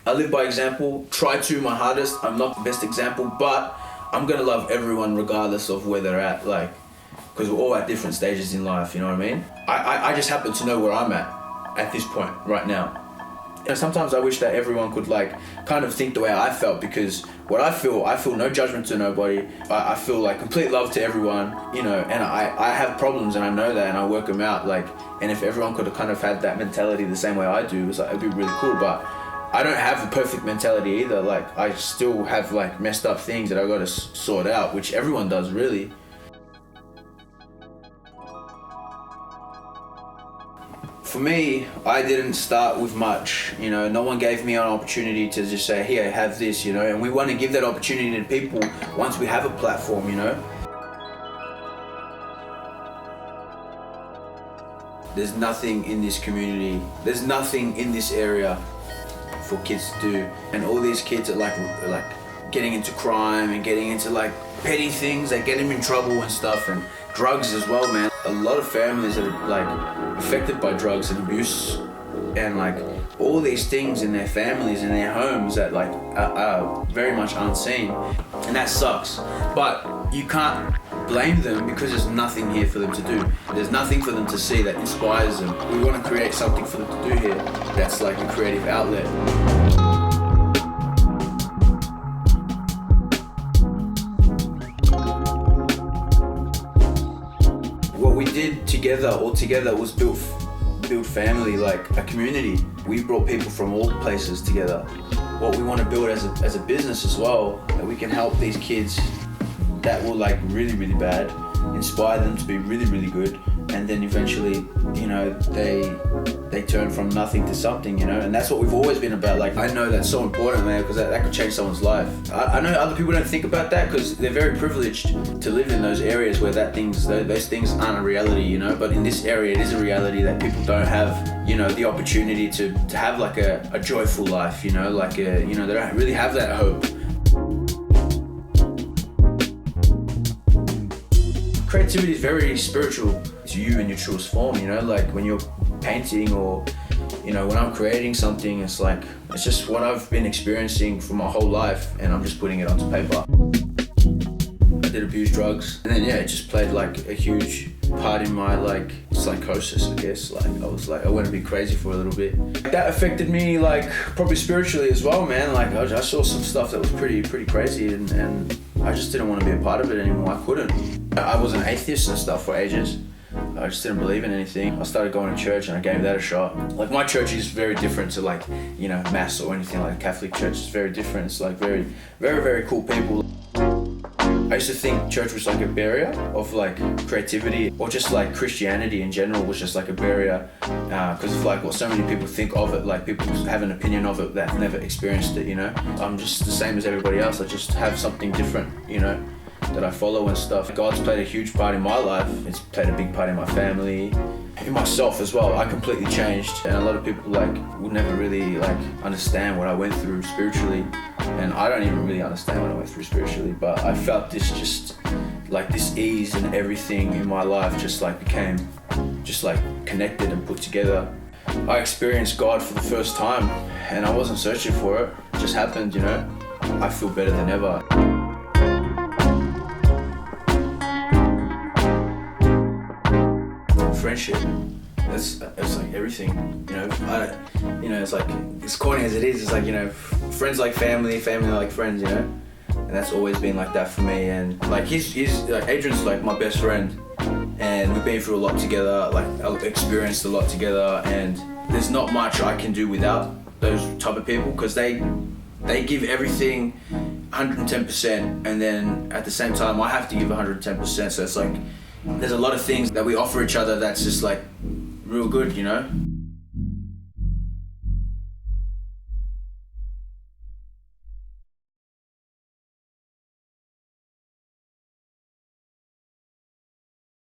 I live by example, try to my hardest. I'm not the best example, but I'm gonna love everyone regardless of where they're at, like, because we're all at different stages in life, you know what I mean? I just happen to know where I'm at this point right now. You know, sometimes I wish that everyone could like kind of think the way I felt, because what I feel no judgment to nobody. I feel like complete love to everyone, you know, and I have problems and I know that and I work them out, like, and if everyone could have kind of had that mentality the same way I do, it's like, it'd be really cool. But I don't have a perfect mentality either. Like, I still have like messed up things that I gotta sort out, which everyone does really. For me, I didn't start with much, you know, no one gave me an opportunity to just say, here, have this, you know, and we want to give that opportunity to people once we have a platform, you know. There's nothing in this community, there's nothing in this area for kids to do, and all these kids are like getting into crime and getting into like petty things, they get them in trouble and stuff, and drugs as well, man. A lot of families that are like affected by drugs and abuse and like all these things in their families and their homes that like are very much unseen, and that sucks. But you can't blame them because there's nothing here for them to do. There's nothing for them to see that inspires them. We want to create something for them to do here that's like a creative outlet. What we did all together was build family, like a community. We brought people from all places together. What we want to build as a business as well, that we can help these kids that were like really, really bad, inspire them to be really, really good, and then eventually, you know, they turn from nothing to something, you know, and that's what we've always been about. Like, I know that's so important, man, because that could change someone's life. I know other people don't think about that because they're very privileged to live in those areas where those things aren't a reality, you know, but in this area it is a reality that people don't have, you know, the opportunity to have like a joyful life, you know, like you know, they don't really have that hope. Creativity is very spiritual. It's you in your truest form, you know, like when you're painting or, you know, when I'm creating something, it's like, it's just what I've been experiencing for my whole life and I'm just putting it onto paper. I did abuse drugs, and then yeah, it just played like a huge part in my like psychosis, I guess. Like I went a bit crazy for a little bit. That affected me like probably spiritually as well, man. Like I saw some stuff that was pretty crazy, and I just didn't want to be a part of it anymore. I couldn't. I was an atheist and stuff for ages. I just didn't believe in anything. I started going to church and I gave that a shot. Like, my church is very different to like, you know, mass or anything like Catholic church. It's very different. It's like very, very, very cool people. I used to think church was like a barrier of like creativity, or just like Christianity in general was just like a barrier because of like what so many people think of it. Like, people have an opinion of it that have never experienced it, you know. I'm just the same as everybody else. I just have something different, you know, that I follow and stuff. God's played a huge part in my life. It's played a big part in my family, in myself as well. I completely changed, and a lot of people like would never really like understand what I went through spiritually, and I don't even really understand what I went through spiritually, but I felt this just like this ease and everything in my life just like became just like connected and put together. I experienced God for the first time, and I wasn't searching for it. It just happened, you know. I feel better than ever. Friendship, it's like everything, you know. It's like, as corny as it is, it's like, you know, friends like family, family like friends, you know, and that's always been like that for me. And like he's like, Adrian's like my best friend, and we've been through a lot together, like I've experienced a lot together, and there's not much I can do without those type of people, because they give everything 110%, and then at the same time I have to give 110%, so it's like there's a lot of things that we offer each other that's just like real good, you know.